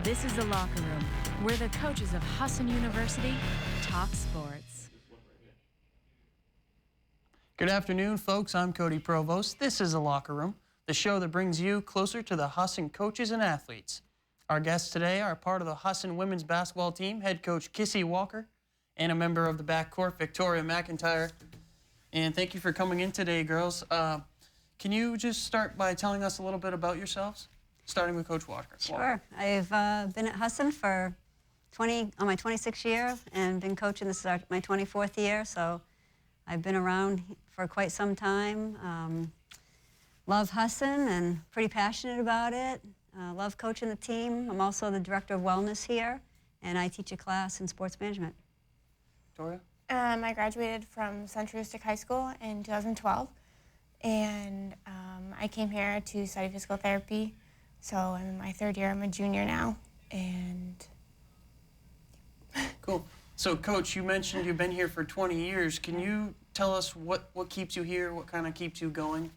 This is The Locker Room, where the coaches of Husson University talk sports. Good afternoon, folks. I'm Cody Provost. This is The Locker Room, the show that brings you closer to the Husson coaches and athletes. Our guests today are part of the Husson women's basketball team, head coach Kissy Walker, and a member of the backcourt, Victoria McIntyre. And thank you for coming in today, girls. Can you just start by telling us a little bit about yourselves, starting with Coach Walker? Sure. I've been at Husson for on my 26th year and been coaching. This is my 24th year, so I've been around for quite some time. Love Husson and pretty passionate about it. Love coaching the team. I'm also the director of wellness here, and I teach a class in sports management. Victoria? I graduated from Central District High School in 2012, and I came here to study physical therapy. So I'm in my third year. I'm a junior now, and Cool. So, Coach, you mentioned you've been here for 20 years. Can you tell us what keeps you here? What kind of keeps you going?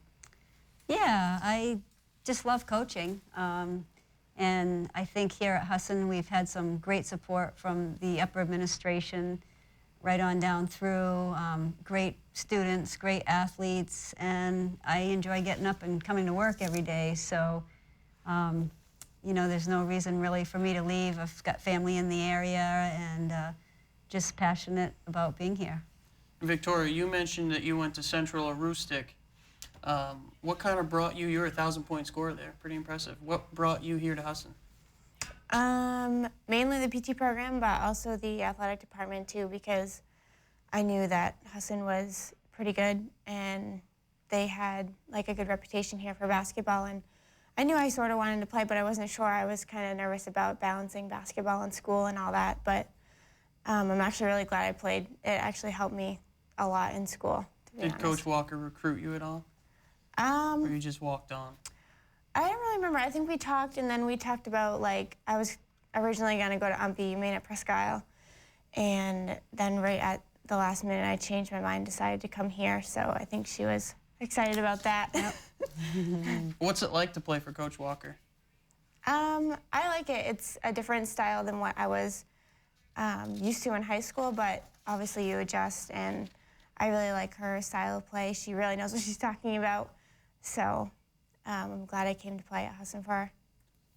Yeah, I just love coaching. And I think here at Husson we've had some great support from the upper administration right on down through. Great students, great athletes, and I enjoy getting up and coming to work every day. So, you know, there's no reason really for me to leave. I've got family in the area and just passionate about being here. Victoria, you mentioned that you went to Central or Rustic. What kind of brought you? You're a 1,000-point scorer there. Pretty impressive. What brought you here to Husson? mainly the PT program, but also the athletic department too, because I knew that Husson was pretty good and they had like a good reputation here for basketball, and I knew I sort of wanted to play, but I wasn't sure. I was kind of nervous about balancing basketball and school and all that, but I'm actually really glad I played. It actually helped me a lot in school, to be honest. Did Coach Walker recruit you at all? Or you just walked on? I don't really remember. I think we talked, and then we talked about, like, I was originally going to go to Umpy, Maine at Presque Isle, and then right at the last minute I changed my mind, decided to come here, so I think she was excited about that. Yep. What's it like to play for Coach Walker? I like it. It's a different style than what I was used to in high school, but obviously you adjust, and I really like her style of play. She really knows what she's talking about, so I'm glad I came to play at Husson for her.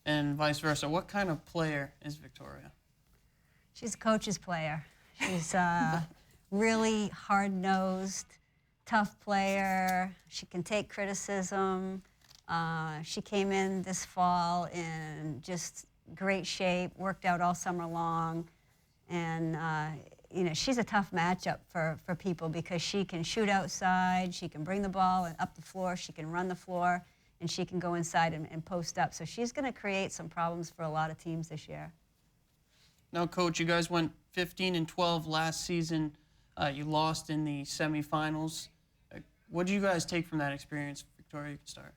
And vice versa. What kind of player is Victoria? She's a coach's player. She's really hard-nosed, tough player. She can take criticism. She came in this fall in just great shape, worked out all summer long, and you know, she's a tough matchup for people because she can shoot outside, she can bring the ball and up the floor, she can run the floor, and she can go inside and post up. So she's going to create some problems for a lot of teams this year. Now, Coach, you guys went 15-12 last season. You lost in the semifinals. What did you guys take from that experience? Victoria, you can start.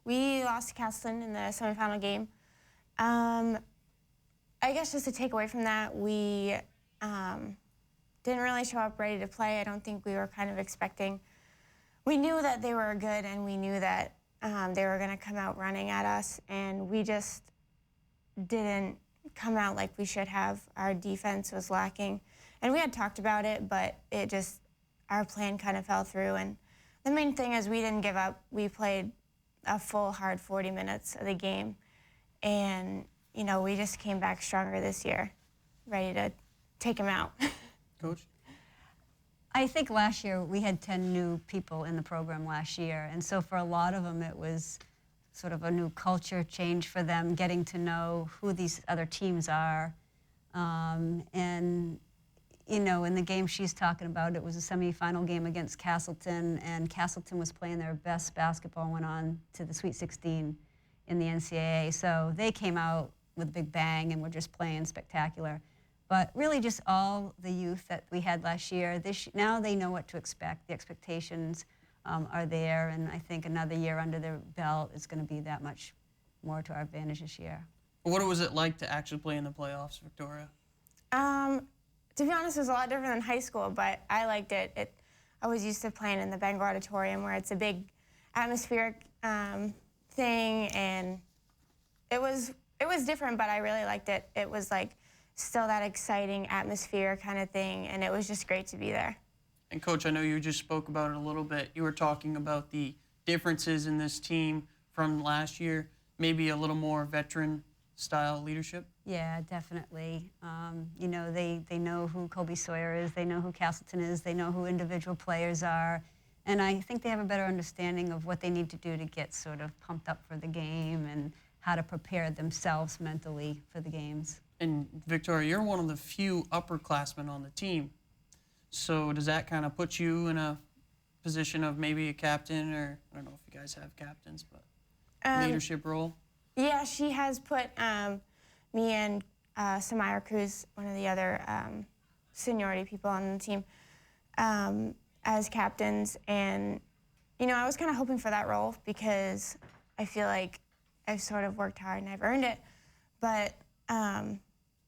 We lost to Castleton in the semifinal game. I guess just to take away from that, we didn't really show up ready to play. I don't think we were kind of expecting. We knew that they were good, and we knew that they were going to come out running at us, and we just didn't come out like we should have. Our defense was lacking, and we had talked about it, but it just, our plan kind of fell through. And the main thing is we didn't give up. We played a full, hard 40 minutes of the game, and you know, we just came back stronger this year, ready to take them out. Coach? I think last year we had 10 new people in the program last year, and so for a lot of them it was sort of a new culture change for them, getting to know who these other teams are. And, you know, in the game she's talking about, it was a semifinal game against Castleton, and Castleton was playing their best basketball, went on to the Sweet 16 in the NCAA. So they came out with a big bang and were just playing spectacular. But really just all the youth that we had last year, now they know what to expect. The expectations are there, and I think another year under their belt is going to be that much more to our advantage this year. What was it like to actually play in the playoffs, Victoria? To be honest, it was a lot different than high school, but I liked it. I was used to playing in the Bangor Auditorium, where it's a big atmospheric thing, and it was it was different, but I really liked it. It was like still that exciting atmosphere kind of thing, and it was just great to be there. And Coach, I know you just spoke about it a little bit. You were talking about the differences in this team from last year, maybe a little more veteran-style leadership. Yeah, definitely. You know, they know who Kobe Sawyer is, they know who Castleton is, they know who individual players are, and I think they have a better understanding of what they need to do to get sort of pumped up for the game and how to prepare themselves mentally for the games. And Victoria, you're one of the few upperclassmen on the team. So does that kind of put you in a position of maybe a captain, or I don't know if you guys have captains, but leadership role? Yeah, she has put me and Samira Cruz, one of the other seniority people on the team, as captains. And, you know, I was kind of hoping for that role because I feel like I've sort of worked hard and I've earned it. But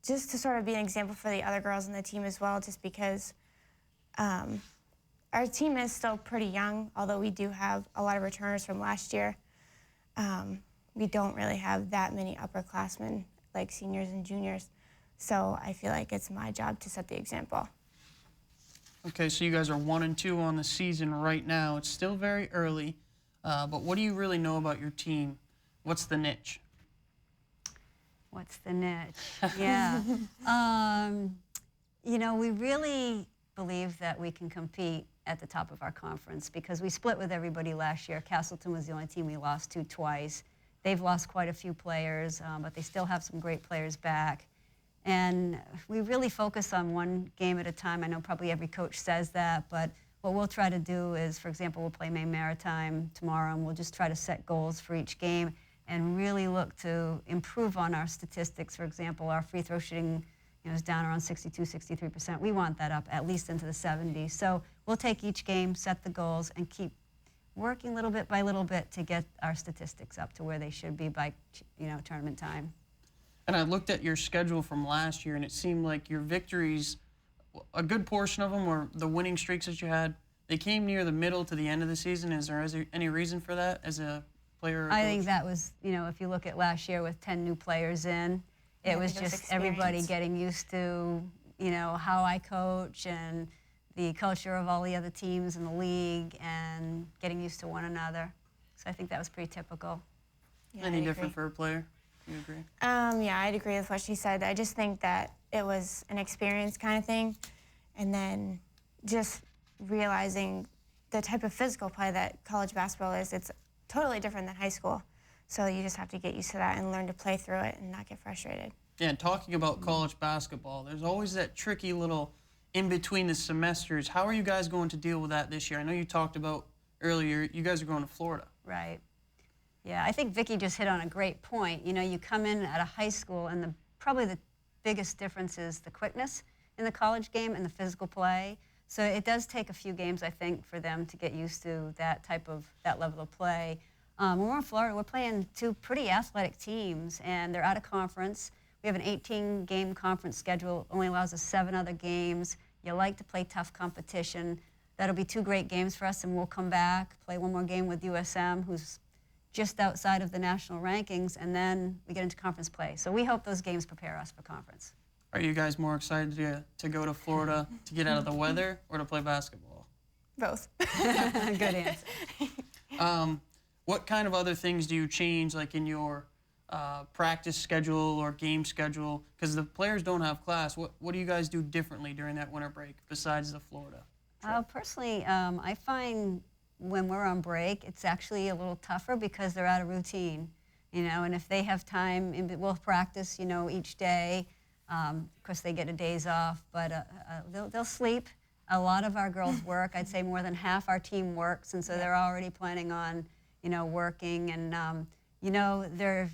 just to sort of be an example for the other girls on the team as well, just because our team is still pretty young, although we do have a lot of returners from last year. We don't really have that many upperclassmen like seniors and juniors. So I feel like it's my job to set the example. Okay, so you guys are 1-2 on the season right now. It's still very early, but what do you really know about your team? What's the niche? What's the niche? Yeah. You know, we really believe that we can compete at the top of our conference because we split with everybody last year. Castleton was the only team we lost to twice. They've lost quite a few players, but they still have some great players back. And we really focus on one game at a time. I know probably every coach says that, but what we'll try to do is, for example, we'll play Maine Maritime tomorrow, and we'll just try to set goals for each game and really look to improve on our statistics. For example, our free throw shooting is down around 62, 63%. We want that up at least into the 70s. So we'll take each game, set the goals, and keep working little bit by little bit to get our statistics up to where they should be by, tournament time. And I looked at your schedule from last year, and it seemed like your victories, a good portion of them, or the winning streaks that you had, they came near the middle to the end of the season. Is there any reason for that as a player or I coach? think that was, if you look at last year with 10 new players in, it was just everybody getting used to, how I coach and the culture of all the other teams in the league and getting used to one another. So I think that was pretty typical. Yeah, Any different for a player? You agree? Yeah, I'd agree with what she said. I just think that it was an experience kind of thing, and then just realizing the type of physical play that college basketball is, it's totally different than high school. So you just have to get used to that and learn to play through it and not get frustrated. Yeah, and talking about college basketball, there's always that tricky little in between the semesters. How are you guys going to deal with that this year? I know you talked about earlier, you guys are going to Florida. Right. Yeah, I think Vicki just hit on a great point. You come in at a high school, and probably the biggest difference is the quickness in the college game and the physical play. So it does take a few games, I think, for them to get used to that level of play. When we're in Florida, we're playing two pretty athletic teams, and they're out of conference. We have an 18-game conference schedule, only allows us 7 other games. You like to play tough competition. That'll be 2 great games for us, and we'll come back, play one more game with USM, who's just outside of the national rankings, and then we get into conference play. So we hope those games prepare us for conference. Are you guys more excited to go to Florida to get out of the weather or to play basketball? Both. Good answer. What kind of other things do you change, like in your practice schedule or game schedule? Because the players don't have class. What do you guys do differently during that winter break besides the Florida trip? Personally, I find when we're on break, it's actually a little tougher because they're out of routine, and if they have time, we'll practice, each day. Of course, they get a days off, but they'll sleep. A lot of our girls work. I'd say more than half our team works, and so they're already planning on, working. And, they're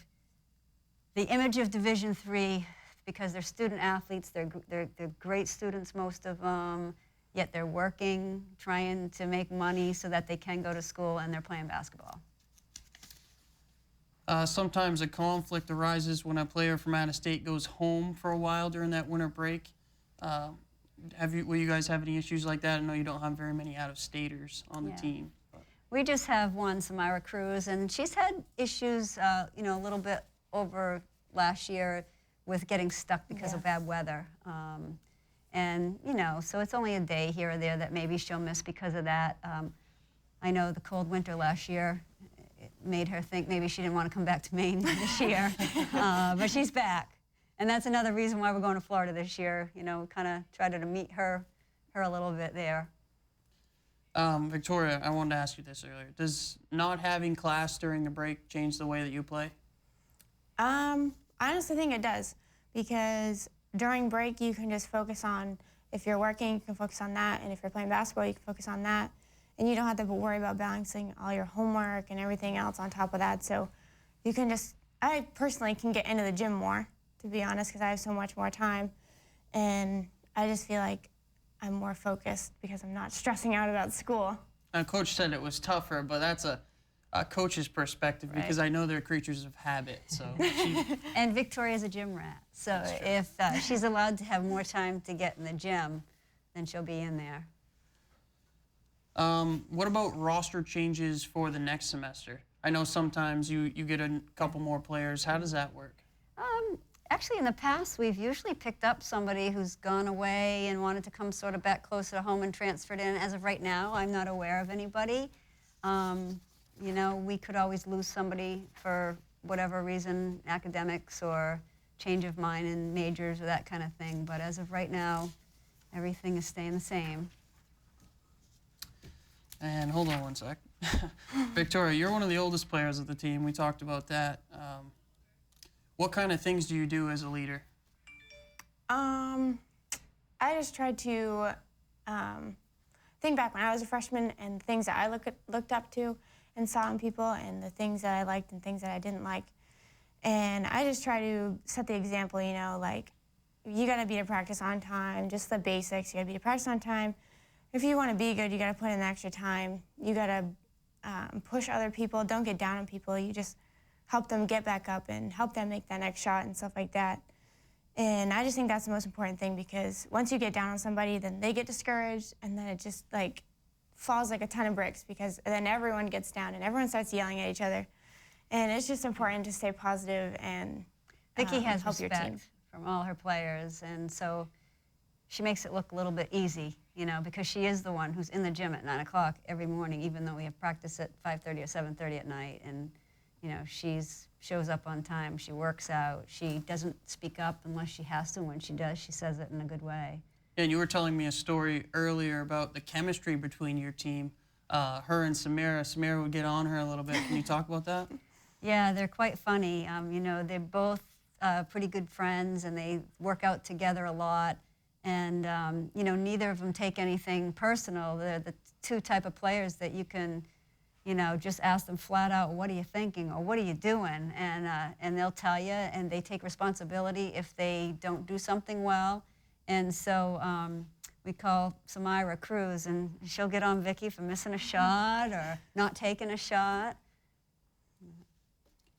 the image of Division III, because they're student athletes, they're great students, most of them, yet they're working, trying to make money so that they can go to school, and they're playing basketball. Sometimes a conflict arises when a player from out of state goes home for a while during that winter break. Will you guys have any issues like that? I know you don't have very many out-of-staters on the team. We just have one, Samira Cruz, and she's had issues, a little bit over last year with getting stuck because of bad weather. And, you know, so it's only a day here or there that maybe she'll miss because of that. I know the cold winter last year it made her think maybe she didn't want to come back to Maine this year, but she's back. And that's another reason why we're going to Florida this year, you know, kind of try to meet her a little bit there. Victoria, I wanted to ask you this earlier. Does not having class during the break change the way that you play? I honestly think it does, because during break you can just focus on, if you're working, you can focus on that, and if you're playing basketball, you can focus on that, and you don't have to worry about balancing all your homework and everything else on top of that. So you can just, I personally can get into the gym more, to be honest, because I have so much more time, and I just feel like I'm more focused because I'm not stressing out about school. Now, Coach said it was tougher, but that's a coach's perspective, because I know they're creatures of habit. So And Victoria's a gym rat, so if she's allowed to have more time to get in the gym, then she'll be in there. What about roster changes for the next semester? I know sometimes you get a couple more players. How does that work? Actually, in the past, we've usually picked up somebody who's gone away and wanted to come sort of back closer to home and transferred in. As of right now, I'm not aware of anybody. You know, we could always lose somebody for whatever reason, academics or change of mind in majors or that kind of thing. But as of right now, everything is staying the same. And hold on one sec. Victoria, you're one of the oldest players of the team. We talked about that. What kind of things do you do as a leader? I just tried to think back when I was a freshman and things that I looked up to and saw in people, and the things that I liked and things that I didn't like. And I just try to set the example, you know, like, you gotta be to practice on time, just the basics. You gotta be to practice on time. If you wanna be good, you gotta put in the extra time. You gotta push other people, don't get down on people. You just help them get back up and help them make that next shot and stuff like that. And I just think that's the most important thing, because once you get down on somebody, then they get discouraged, and then it just like falls like a ton of bricks, because then everyone gets down and everyone starts yelling at each other. And it's just important to stay positive and Vicky has help your team. respect from all her players, and so she makes it look a little bit easy, you know, because she is the one who's in the gym at 9 o'clock every morning, even though we have practice at 5:30 or 7:30 at night. And you know, shows up on time, she works out, she doesn't speak up unless she has to. When she does, she says it in a good way. And you were telling me a story earlier about the chemistry between your team. Her and Samira. Samira would get on her a little bit. Can you talk about that? Yeah, they're quite funny. You know, they're both pretty good friends, and they work out together a lot. And, you know, neither of them take anything personal. They're the two type of players that you can, you know, just ask them flat out, what are you thinking, or what are you doing? And they'll tell you, and they take responsibility if they don't do something well. And so we call Samira Cruz, and she'll get on Vicky for missing a shot or not taking a shot.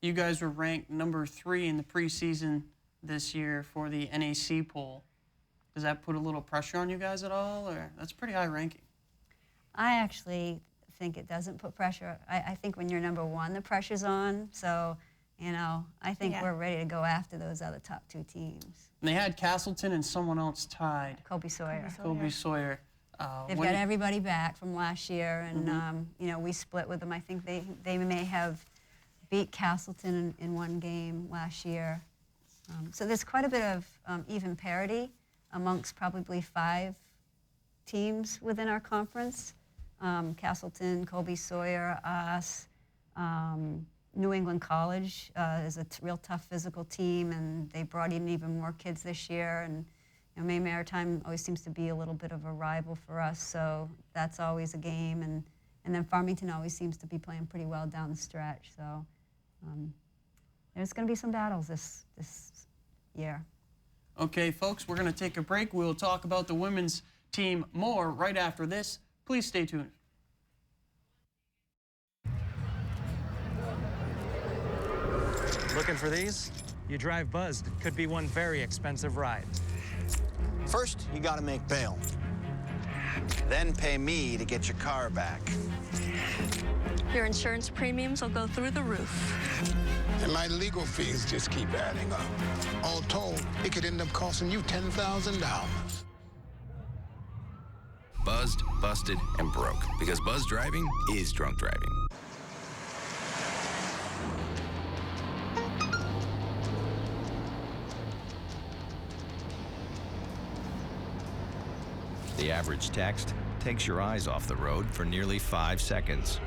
You guys were ranked number 3 in the preseason this year for the NEC poll. Does that put a little pressure on you guys at all, or that's pretty high ranking? I actually think it doesn't put pressure. I think when you're number 1, the pressure's on. So, you know, I think we're ready to go after those other top 2 teams. And they had Castleton and someone else tied. Colby Sawyer. Colby Sawyer. They've got everybody back from last year, and you know, we split with them. I think they may have beat Castleton in one game last year. So there's quite a bit of even parity amongst probably 5 teams within our conference. Castleton, Colby Sawyer, us, New England College is a real tough physical team, and they brought in even more kids this year. And you know, Maine Maritime always seems to be a little bit of a rival for us, so that's always a game. And then Farmington always seems to be playing pretty well down the stretch. So there's going to be some battles this year. Okay, folks, we're going to take a break. We'll talk about the women's team more right after this. Please stay tuned. Looking for these? You drive buzzed. Could be one very expensive ride. First, you gotta make bail. Then pay me to get your car back. Your insurance premiums will go through the roof. And my legal fees just keep adding up. All told, it could end up costing you $10,000. Buzzed, busted, and broke. Because buzz driving is drunk driving. The average text takes your eyes off the road for nearly 5 seconds.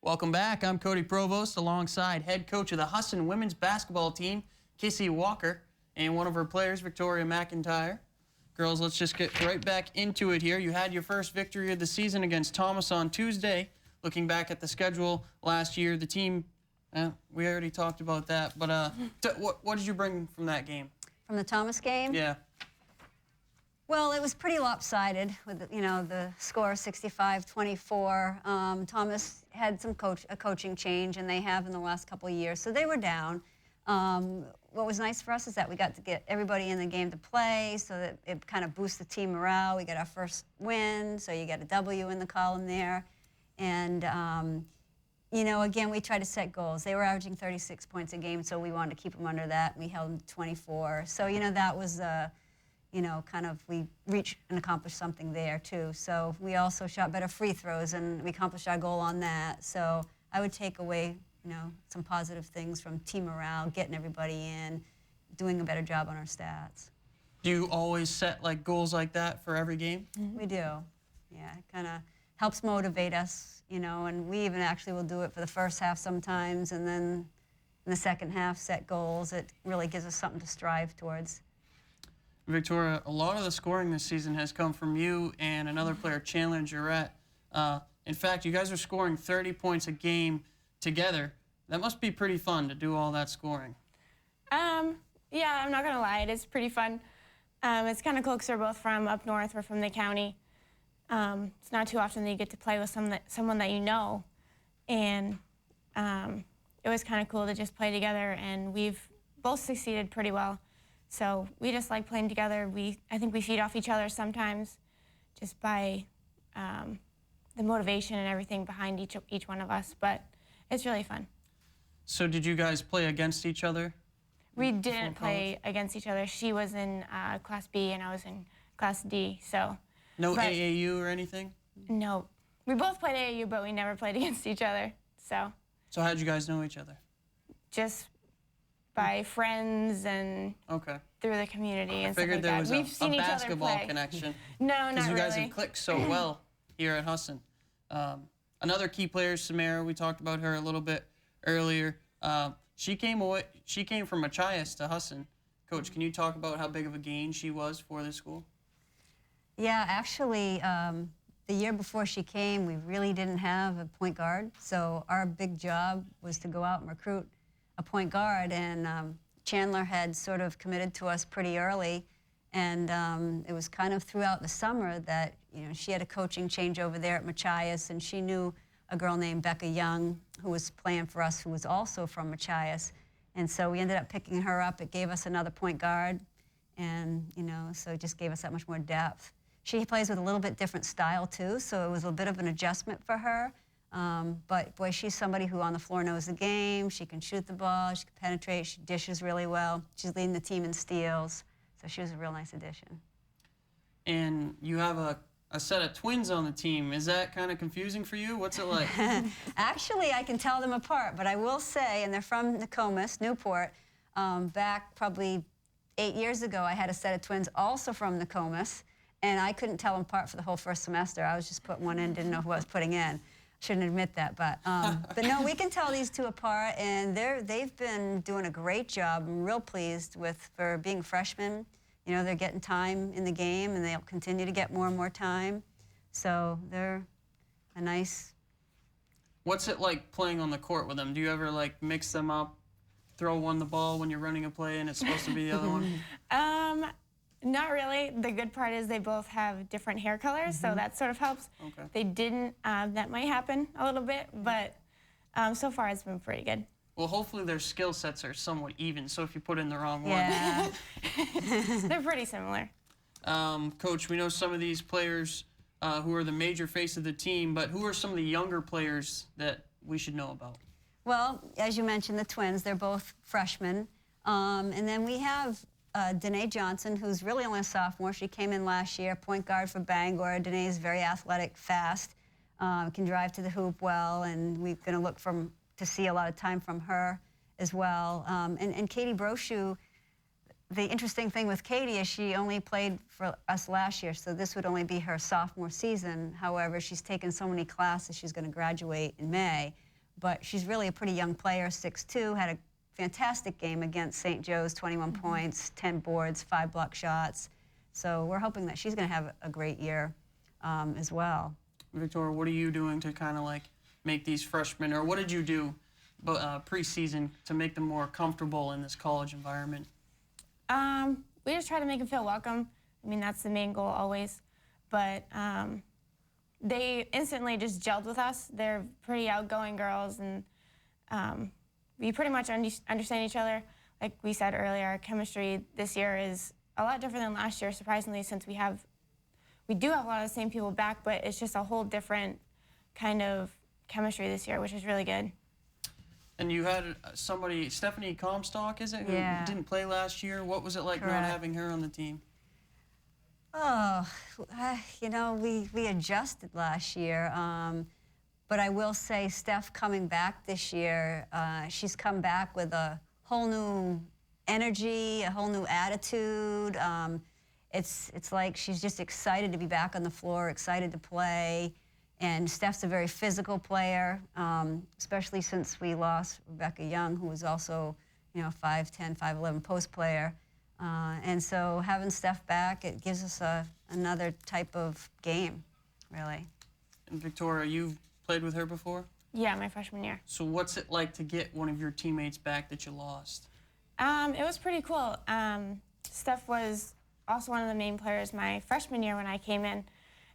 Welcome back. I'm Cody Provost alongside head coach of the Husson women's basketball team, Kissy Walker, and one of her players, Victoria McIntyre. Girls, let's just get right back into it here. You had your first victory of the season against Thomas on Tuesday. Looking back at the schedule last year, the team, we already talked about that, but what did you bring from that game? From the Thomas game? Yeah. Well, it was pretty lopsided with, you know, the score 65-24. Thomas had a coaching change, and they have in the last couple of years, so they were down. What was nice for us is that we got to get everybody in the game to play, so that it kind of boosts the team morale. We got our first win, so you got a W in the column there. And, you know, again, we tried to set goals. They were averaging 36 points a game, so we wanted to keep them under that. We held them to 24. So, you know, that was you know, kind of, we reached and accomplished something there too. So we also shot better free throws, and we accomplished our goal on that. So I would take away, you know, some positive things from team morale, getting everybody in, doing a better job on our stats. Do you always set like goals like that for every game? We do. Yeah, it kind of helps motivate us, you know, and we even actually will do it for the first half sometimes, and then in the second half set goals. It really gives us something to strive towards. Victoria, a lot of the scoring this season has come from you and another player, Chandler Jarrett. In fact, you guys are scoring 30 points a game together. That must be pretty fun to do all that scoring. Yeah, I'm not gonna lie, it is pretty fun. It's kind of cool because we're both from up north. We're from the county. It's not too often that you get to play with someone that you know, and it was kind of cool to just play together. And we've both succeeded pretty well. So we just like playing together. I think we feed off each other sometimes, just by the motivation and everything behind each one of us. But it's really fun. So did you guys play against each other? We didn't play against each other. She was in Class B and I was in Class D. So no AAU or anything? No, we both played AAU, but we never played against each other. So how'd you guys know each other? Just by friends and through the community and stuff like that. We've seen each other play. Basketball connection. No, not really. Because you guys have clicked so well here at Husson. Another key player, Samara, we talked about her a little bit earlier. She came from Machias to Husson. Coach, can you talk about how big of a gain she was for this school? Yeah, actually, the year before she came, we really didn't have a point guard. So our big job was to go out and recruit a point guard, and Chandler had sort of committed to us pretty early, and it was kind of throughout the summer that, you know, she had a coaching change over there at Machias, and she knew a girl named Becca Young who was playing for us, who was also from Machias, and so we ended up picking her up. It gave us another point guard, and, you know, so it just gave us that much more depth. She plays with a little bit different style too, so it was a bit of an adjustment for her. But boy, she's somebody who on the floor knows the game. She can shoot the ball, she can penetrate, she dishes really well. She's leading the team in steals, so she was a real nice addition. And you have a set of twins on the team. Is that kind of confusing for you? What's it like? Actually, I can tell them apart, but I will say, and they're from Nokomis, Newport, back probably 8 years ago, I had a set of twins also from Nokomis, and I couldn't tell them apart for the whole first semester. I was just putting one in, didn't know who I was putting in. shouldn't admit that, but no, we can tell these two apart, and they've been doing a great job. I'm real pleased for being freshmen. You know, they're getting time in the game, and they'll continue to get more and more time. So they're a nice. What's it like playing on the court with them? Do you ever like mix them up, throw one the ball when you're running a play and it's supposed to be the other one? Not really. The good part is they both have different hair colors, so that sort of helps. Okay. They didn't. That might happen a little bit, but so far it's been pretty good. Well, hopefully their skill sets are somewhat even, so if you put in the wrong Yeah. one. They're pretty similar. Coach, we know some of these players who are the major face of the team, but who are some of the younger players that we should know about? Well, as you mentioned, the twins, they're both freshmen. And then we have Danae Johnson, who's really only a sophomore. She came in last year, point guard for Bangor. Danae is very athletic, fast, can drive to the hoop well, and we're going to look to see a lot of time from her as well. And Katie Brochu, the interesting thing with Katie is she only played for us last year, so this would only be her sophomore season. However, she's taken so many classes, she's going to graduate in May. But she's really a pretty young player, 6'2", had a fantastic game against St. Joe's, 21 points, 10 boards, 5 block shots. So we're hoping that she's going to have a great year as well. Victoria, what are you doing to kind of like make these freshmen, or what did you do preseason to make them more comfortable in this college environment? We just try to make them feel welcome. I mean, that's the main goal always. But they instantly just gelled with us. They're pretty outgoing girls, and we pretty much understand each other. Like we said earlier, our chemistry this year is a lot different than last year, surprisingly, since we do have a lot of the same people back, but it's just a whole different kind of chemistry this year, which is really good. And you had somebody, Stephanie Comstock, is it, who Yeah. didn't play last year? What was it like not Correct. having her on the team? Oh, you know, we adjusted last year. But I will say Steph coming back this year, she's come back with a whole new energy, a whole new attitude. It's like she's just excited to be back on the floor, excited to play. And Steph's a very physical player, especially since we lost Rebecca Young, who was also, you know, 5'10", 5'11" post player. And so having Steph back, it gives us another type of game, really. And Victoria, you've played with her before? Yeah, my freshman year. So what's it like to get one of your teammates back that you lost? It was pretty cool. Steph was also one of the main players my freshman year when I came in,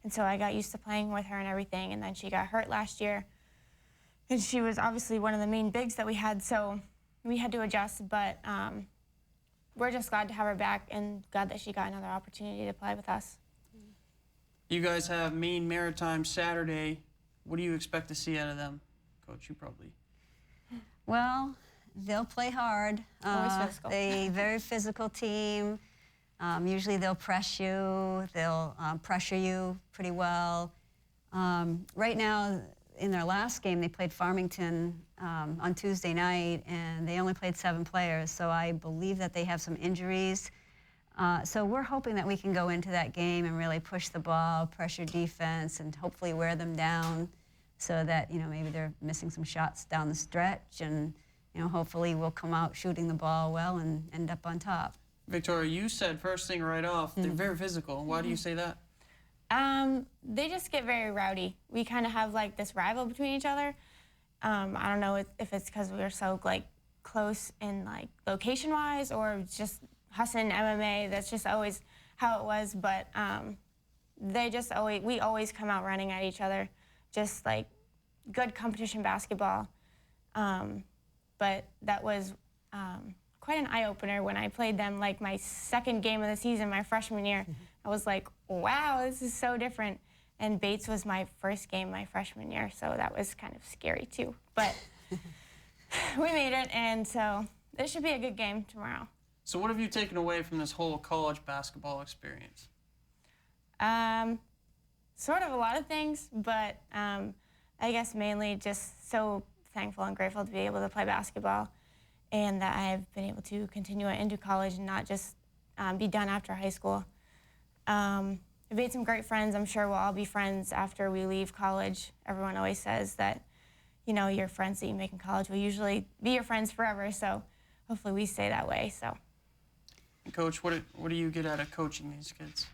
and so I got used to playing with her and everything, and then she got hurt last year, and she was obviously one of the main bigs that we had, so we had to adjust, but we're just glad to have her back and glad that she got another opportunity to play with us. You guys have Maine Maritime Saturday. What do you expect to see out of them? Coach, you probably. Well, they'll play hard. Always physical. They're a very physical team. Usually they'll press you. They'll pressure you pretty well. Right now, in their last game, they played Farmington on Tuesday night, and they only played 7 players, so I believe that they have some injuries. So we're hoping that we can go into that game and really push the ball, pressure defense, and hopefully wear them down so that, you know, maybe they're missing some shots down the stretch, and, you know, hopefully we'll come out shooting the ball well and end up on top. Victoria, you said first thing right off, they're very physical. Why do you say that? They just get very rowdy. We kind of have like this rival between each other. I don't know if it's because we are so like close in like location-wise, or just Husson MMA. That's just always how it was. But we always come out running at each other, just like good competition basketball. But that was quite an eye-opener when I played them, like my second game of the season, my freshman year. I was like, wow, this is so different. And Bates was my first game my freshman year, so that was kind of scary too. But we made it, and so this should be a good game tomorrow. So what have you taken away from this whole college basketball experience? Sort of a lot of things, but I guess mainly just so thankful and grateful to be able to play basketball, and that I've been able to continue it into college and not just be done after high school. I've made some great friends. I'm sure we'll all be friends after we leave college. Everyone always says that, you know, your friends that you make in college will usually be your friends forever. So hopefully we stay that way. So, Coach, what do you get out of coaching these kids?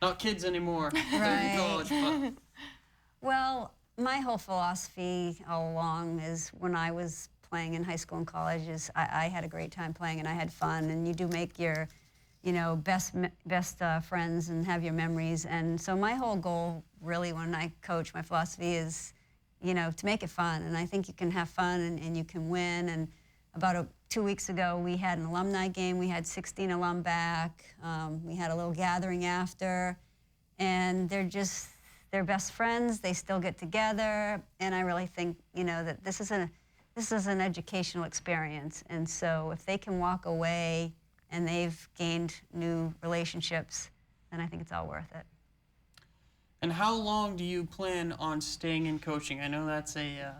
Not kids anymore. Right. They're in college, but. Well, my whole philosophy all along is when I was playing in high school and college is I had a great time playing and I had fun, and you do make your, you know, best friends and have your memories. And so my whole goal really when I coach, my philosophy is, you know, to make it fun. And I think you can have fun and you can win. And about 2 weeks ago, we had an alumni game. We had 16 alum back. We had a little gathering after, and they're best friends. They still get together, and I really think, you know, that this is an educational experience. And so if they can walk away and they've gained new relationships, then I think it's all worth it. And how long do you plan on staying in coaching? I know that's a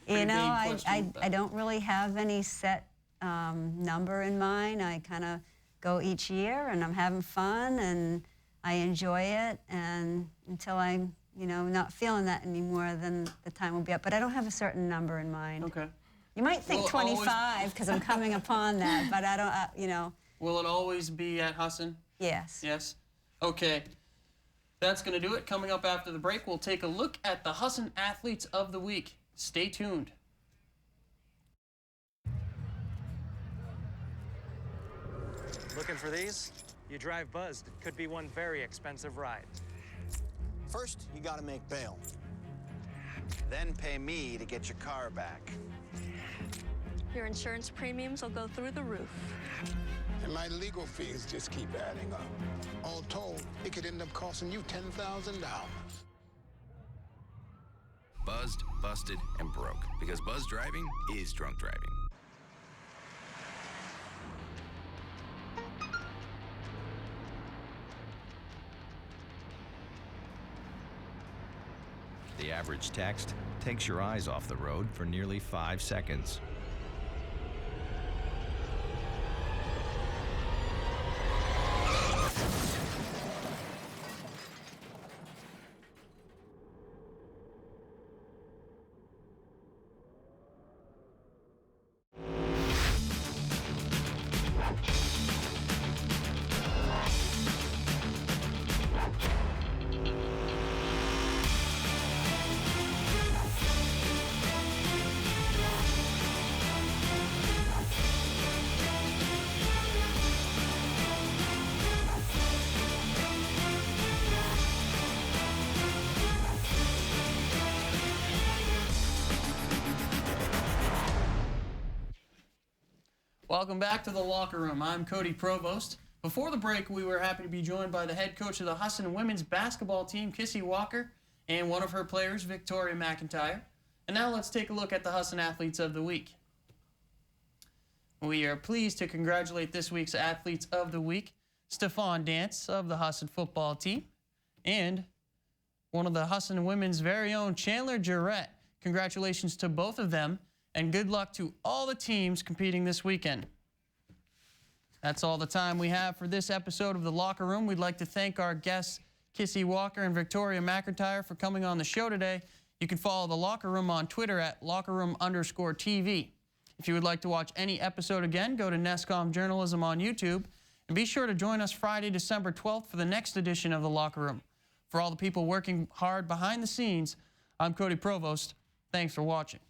you know, I don't really have any set number in mind. I kind of go each year, and I'm having fun, and I enjoy it, and until I'm, you know, not feeling that anymore, then the time will be up. But I don't have a certain number in mind. Okay. You might think 25 because I'm coming upon that, but I don't, you know. Will it always be at Husson? Yes. Yes? Okay. That's going to do it. Coming up after the break, we'll take a look at the Husson Athletes of the Week. Stay tuned. Looking for these? You drive buzzed. It could be one very expensive ride. First, you gotta make bail. Then pay me to get your car back. Your insurance premiums will go through the roof. And my legal fees just keep adding up. All told, it could end up costing you $10,000. Buzzed, busted, and broke. Because buzz driving is drunk driving. The average text takes your eyes off the road for nearly 5 seconds. Welcome back to the locker room. I'm Cody Provost. Before the break, we were happy to be joined by the head coach of the Husson women's basketball team, Kissy Walker, and one of her players, Victoria McIntyre. And now let's take a look at the Husson Athletes of the Week. We are pleased to congratulate this week's Athletes of the Week, Stephon Dance of the Husson football team, and one of the Husson women's very own, Chandler Jarrett. Congratulations to both of them, and good luck to all the teams competing this weekend. That's all the time we have for this episode of The Locker Room. We'd like to thank our guests, Kissy Walker and Victoria McIntyre, for coming on the show today. You can follow The Locker Room on Twitter at lockerroom_TV. If you would like to watch any episode again, go to NESCom Journalism on YouTube. And be sure to join us Friday, December 12th for the next edition of The Locker Room. For all the people working hard behind the scenes, I'm Cody Provost. Thanks for watching.